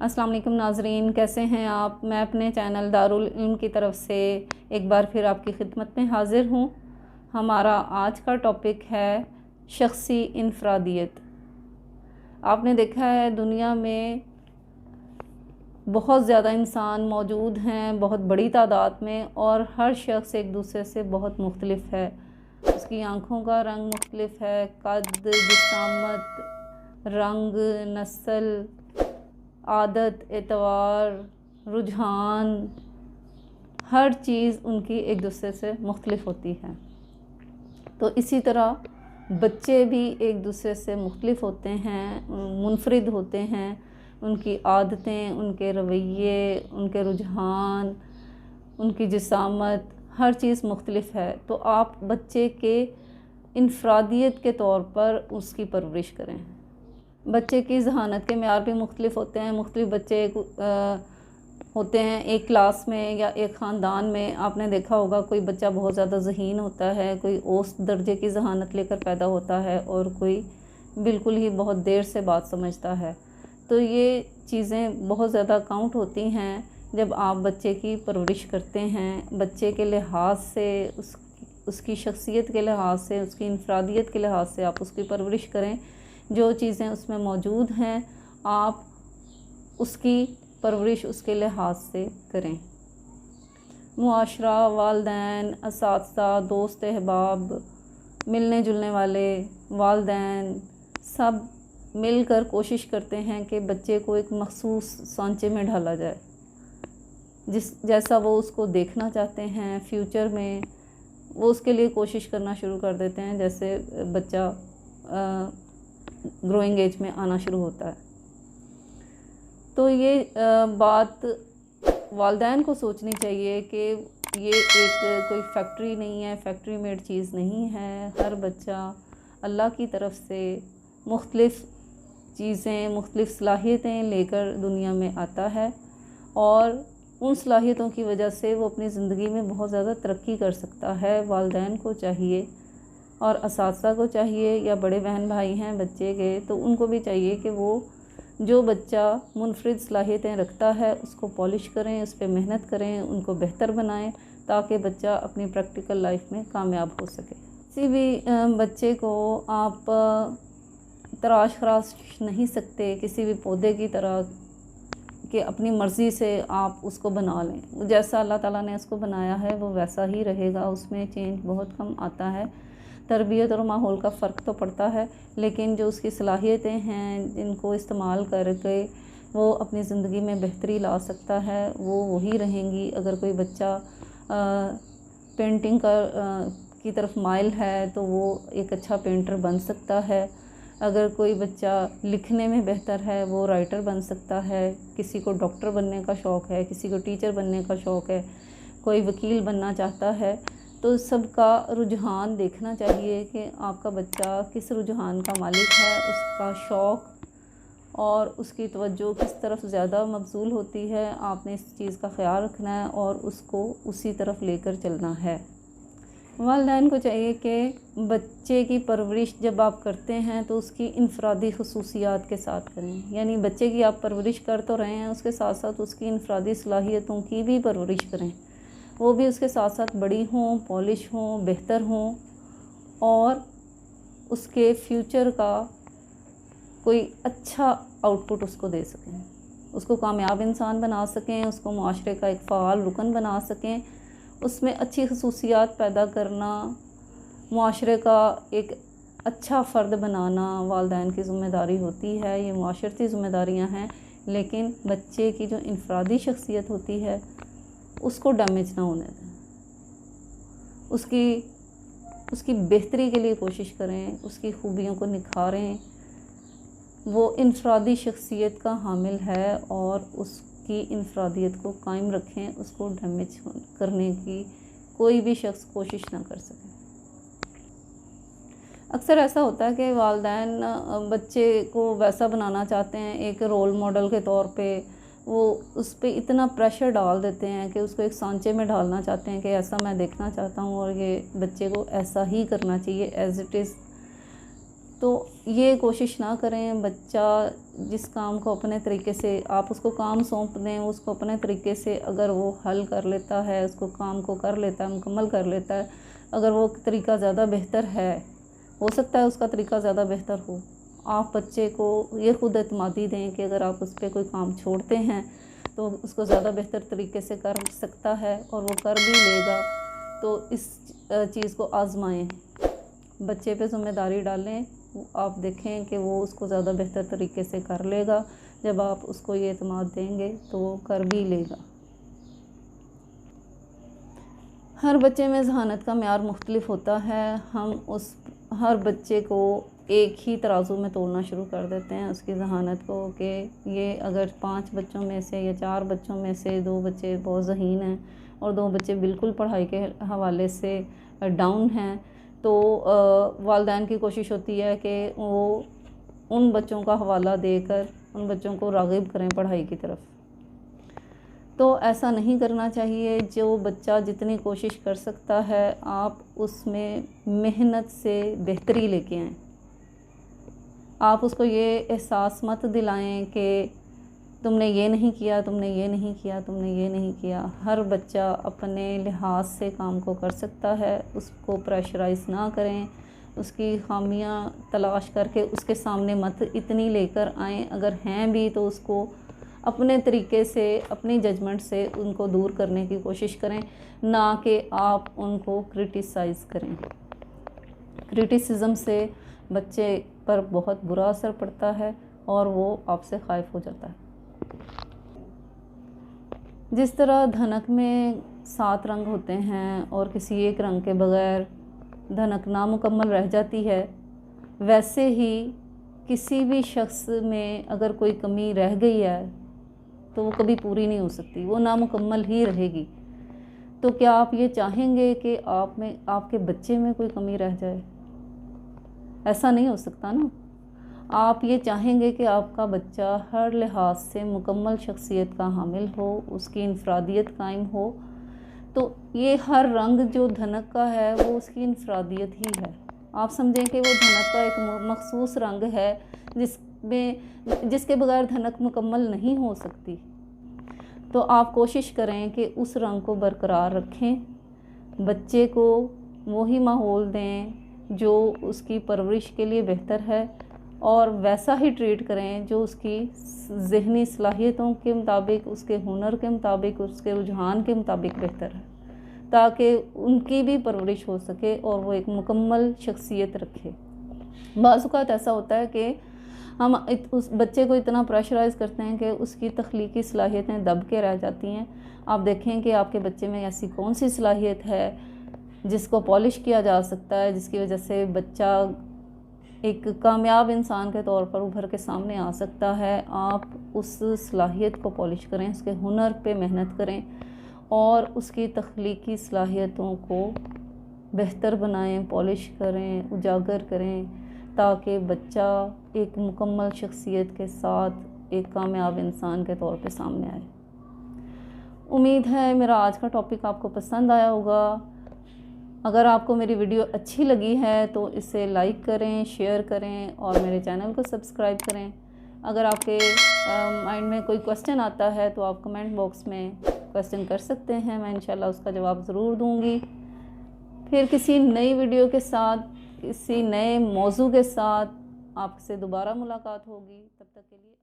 السلام علیکم ناظرین، کیسے ہیں آپ؟ میں اپنے چینل دارالعلم کی طرف سے ایک بار پھر آپ کی خدمت میں حاضر ہوں۔ ہمارا آج کا ٹاپک ہے شخصی انفرادیت۔ آپ نے دیکھا ہے دنیا میں بہت زیادہ انسان موجود ہیں، بہت بڑی تعداد میں، اور ہر شخص ایک دوسرے سے بہت مختلف ہے۔ اس کی آنکھوں کا رنگ مختلف ہے، قد، جسامت، رنگ، نسل، عادت، اعتبار، رجحان، ہر چیز ان کی ایک دوسرے سے مختلف ہوتی ہے۔ تو اسی طرح بچے بھی ایک دوسرے سے مختلف ہوتے ہیں، منفرد ہوتے ہیں۔ ان کی عادتیں، ان کے رویے، ان کے رجحان، ان کی جسامت، ہر چیز مختلف ہے۔ تو آپ بچے کے انفرادیت کے طور پر اس کی پرورش کریں۔ بچے کی ذہانت کے معیار بھی مختلف ہوتے ہیں۔ مختلف بچے ہوتے ہیں ایک کلاس میں یا ایک خاندان میں۔ آپ نے دیکھا ہوگا کوئی بچہ بہت زیادہ ذہین ہوتا ہے، کوئی اوسط درجے کی ذہانت لے کر پیدا ہوتا ہے، اور کوئی بالکل ہی بہت دیر سے بات سمجھتا ہے۔ تو یہ چیزیں بہت زیادہ کاؤنٹ ہوتی ہیں جب آپ بچے کی پرورش کرتے ہیں۔ بچے کے لحاظ سے، اس کی شخصیت کے لحاظ سے، اس کی انفرادیت کے لحاظ سے آپ اس کی پرورش کریں۔ جو چیزیں اس میں موجود ہیں آپ اس کی پرورش اس کے لحاظ سے کریں۔ معاشرہ، والدین، اساتذہ، دوست احباب، ملنے جلنے والے، والدین، سب مل کر کوشش کرتے ہیں کہ بچے کو ایک مخصوص سانچے میں ڈھالا جائے، جیسا وہ اس کو دیکھنا چاہتے ہیں فیوچر میں۔ وہ اس کے لیے کوشش کرنا شروع کر دیتے ہیں جیسے بچہ گروئنگ ایج میں آنا شروع ہوتا ہے۔ تو یہ بات والدین کو سوچنی چاہیے کہ یہ ایک کوئی فیکٹری نہیں ہے، فیکٹری میڈ چیز نہیں ہے۔ ہر بچہ اللہ کی طرف سے مختلف چیزیں، مختلف صلاحیتیں لے کر دنیا میں آتا ہے، اور ان صلاحیتوں کی وجہ سے وہ اپنی زندگی میں بہت زیادہ ترقی کر سکتا ہے۔ والدین کو چاہیے اور اساتذہ کو چاہیے، یا بڑے بہن بھائی ہیں بچے کے، تو ان کو بھی چاہیے کہ وہ جو بچہ منفرد صلاحیتیں رکھتا ہے اس کو پالش کریں، اس پہ محنت کریں، ان کو بہتر بنائیں، تاکہ بچہ اپنی پریکٹیکل لائف میں کامیاب ہو سکے۔ کسی بھی بچے کو آپ تراش خراش نہیں سکتے، کسی بھی پودے کی طرح کہ اپنی مرضی سے آپ اس کو بنا لیں۔ جیسا اللہ تعالیٰ نے اس کو بنایا ہے وہ ویسا ہی رہے گا، اس میں چینج بہت کم آتا ہے۔ تربیت اور ماحول کا فرق تو پڑتا ہے، لیکن جو اس کی صلاحیتیں ہیں جن کو استعمال کر کے وہ اپنی زندگی میں بہتری لا سکتا ہے، وہ وہی رہیں گی۔ اگر کوئی بچہ پینٹنگ کی طرف مائل ہے تو وہ ایک اچھا پینٹر بن سکتا ہے۔ اگر کوئی بچہ لکھنے میں بہتر ہے وہ رائٹر بن سکتا ہے۔ کسی کو ڈاکٹر بننے کا شوق ہے، کسی کو ٹیچر بننے کا شوق ہے، کوئی وکیل بننا چاہتا ہے۔ تو سب کا رجحان دیکھنا چاہیے کہ آپ کا بچہ کس رجحان کا مالک ہے، اس کا شوق اور اس کی توجہ کس طرف زیادہ مبذول ہوتی ہے۔ آپ نے اس چیز کا خیال رکھنا ہے اور اس کو اسی طرف لے کر چلنا ہے۔ والدین کو چاہیے کہ بچے کی پرورش جب آپ کرتے ہیں تو اس کی انفرادی خصوصیات کے ساتھ کریں۔ یعنی بچے کی آپ پرورش کر تو رہے ہیں، اس کے ساتھ ساتھ اس کی انفرادی صلاحیتوں کی بھی پرورش کریں۔ وہ بھی اس کے ساتھ ساتھ بڑی ہوں، پالش ہوں، بہتر ہوں، اور اس کے فیوچر کا کوئی اچھا آؤٹ پٹ اس کو دے سکیں، اس کو کامیاب انسان بنا سکیں، اس کو معاشرے کا ایک فعال رکن بنا سکیں۔ اس میں اچھی خصوصیات پیدا کرنا، معاشرے کا ایک اچھا فرد بنانا والدین کی ذمہ داری ہوتی ہے۔ یہ معاشرتی ذمہ داریاں ہیں، لیکن بچے کی جو انفرادی شخصیت ہوتی ہے اس کو ڈیمیج نہ ہونے دیں۔ اس کی بہتری کے لیے کوشش کریں، اس کی خوبیوں کو نکھاریں۔ وہ انفرادی شخصیت کا حامل ہے اور اس کی انفرادیت کو قائم رکھیں، اس کو ڈیمیج کرنے کی کوئی بھی شخص کوشش نہ کر سکے۔ اکثر ایسا ہوتا ہے کہ والدین بچے کو ویسا بنانا چاہتے ہیں، ایک رول ماڈل کے طور پہ وہ اس پہ اتنا پریشر ڈال دیتے ہیں کہ اس کو ایک سانچے میں ڈالنا چاہتے ہیں کہ ایسا میں دیکھنا چاہتا ہوں اور یہ بچے کو ایسا ہی کرنا چاہیے، ایز اٹ از۔ تو یہ کوشش نہ کریں، بچہ جس کام کو اپنے طریقے سے آپ اس کو کام سونپ دیں، اس کو اپنے طریقے سے اگر وہ حل کر لیتا ہے، اس کو کام کو کر لیتا ہے، مکمل کر لیتا ہے، اگر وہ طریقہ زیادہ بہتر ہے، ہو سکتا ہے اس کا طریقہ زیادہ بہتر ہو، آپ بچے کو یہ خود اعتمادی دیں کہ اگر آپ اس پہ کوئی کام چھوڑتے ہیں تو اس کو زیادہ بہتر طریقے سے کر سکتا ہے اور وہ کر بھی لے گا۔ تو اس چیز کو آزمائیں، بچے پہ ذمہ داری ڈالیں، آپ دیکھیں کہ وہ اس کو زیادہ بہتر طریقے سے کر لے گا۔ جب آپ اس کو یہ اعتماد دیں گے تو وہ کر بھی لے گا۔ ہر بچے میں ذہانت کا معیار مختلف ہوتا ہے، ہم ہر بچے کو ایک ہی ترازو میں تولنا شروع کر دیتے ہیں اس کی ذہانت کو، کہ یہ اگر 5 بچوں میں سے یا 4 بچوں میں سے 2 بچے بہت ذہین ہیں اور 2 بچے بالکل پڑھائی کے حوالے سے ڈاؤن ہیں، تو والدین کی کوشش ہوتی ہے کہ وہ ان بچوں کا حوالہ دے کر ان بچوں کو راغب کریں پڑھائی کی طرف۔ تو ایسا نہیں کرنا چاہیے، جو بچہ جتنی کوشش کر سکتا ہے آپ اس میں محنت سے بہتری لے کے آئیں۔ آپ اس کو یہ احساس مت دلائیں کہ تم نے یہ نہیں کیا، تم نے یہ نہیں کیا، تم نے یہ نہیں کیا۔ ہر بچہ اپنے لحاظ سے کام کو کر سکتا ہے، اس کو پریشرائز نہ کریں، اس کی خامیاں تلاش کر کے اس کے سامنے مت اتنی لے کر آئیں، اگر ہیں بھی تو اس کو اپنے طریقے سے اپنی ججمنٹ سے ان کو دور کرنے کی کوشش کریں، نہ کہ آپ ان کو کرٹیسائز کریں۔ کرٹیسزم سے بچے پر بہت برا اثر پڑتا ہے اور وہ آپ سے خائف ہو جاتا ہے۔ جس طرح دھنک میں 7 رنگ ہوتے ہیں اور کسی ایک رنگ کے بغیر دھنک نامکمل رہ جاتی ہے، ویسے ہی کسی بھی شخص میں اگر کوئی کمی رہ گئی ہے تو وہ کبھی پوری نہیں ہو سکتی، وہ نامکمل ہی رہے گی۔ تو کیا آپ یہ چاہیں گے کہ آپ کے بچے میں کوئی کمی رہ جائے؟ ایسا نہیں ہو سکتا نا۔ آپ یہ چاہیں گے کہ آپ کا بچہ ہر لحاظ سے مکمل شخصیت کا حامل ہو، اس کی انفرادیت قائم ہو۔ تو یہ ہر رنگ جو دھنک کا ہے وہ اس کی انفرادیت ہی ہے۔ آپ سمجھیں کہ وہ دھنک کا ایک مخصوص رنگ ہے جس کے بغیر دھنک مکمل نہیں ہو سکتی۔ تو آپ کوشش کریں کہ اس رنگ کو برقرار رکھیں، بچے کو وہی ماحول دیں جو اس کی پرورش کے لیے بہتر ہے، اور ویسا ہی ٹریٹ کریں جو اس کی ذہنی صلاحیتوں کے مطابق، اس کے ہنر کے مطابق، اس کے رجحان کے مطابق بہتر ہے، تاکہ ان کی بھی پرورش ہو سکے اور وہ ایک مکمل شخصیت رکھے۔ بعض اوقات ایسا ہوتا ہے کہ ہم اس بچے کو اتنا پریشرائز کرتے ہیں کہ اس کی تخلیقی صلاحیتیں دب کے رہ جاتی ہیں۔ آپ دیکھیں کہ آپ کے بچے میں ایسی کون سی صلاحیت ہے جس کو پالش کیا جا سکتا ہے، جس کی وجہ سے بچہ ایک کامیاب انسان کے طور پر ابھر کے سامنے آ سکتا ہے۔ آپ اس صلاحیت کو پالش کریں، اس کے ہنر پہ محنت کریں اور اس کی تخلیقی صلاحیتوں کو بہتر بنائیں، پالش کریں، اجاگر کریں، تاکہ بچہ ایک مکمل شخصیت کے ساتھ ایک کامیاب انسان کے طور پہ سامنے آئے۔ امید ہے میرا آج کا ٹاپک آپ کو پسند آیا ہوگا۔ اگر آپ کو میری ویڈیو اچھی لگی ہے تو اسے لائک کریں، شیئر کریں اور میرے چینل کو سبسکرائب کریں۔ اگر آپ کے مائنڈ میں کوئی کوسچن آتا ہے تو آپ کمنٹ باکس میں کوسچن کر سکتے ہیں، میں انشاءاللہ اس کا جواب ضرور دوں گی۔ پھر کسی نئی ویڈیو کے ساتھ، کسی نئے موضوع کے ساتھ آپ سے دوبارہ ملاقات ہوگی۔ تب تک کے لیے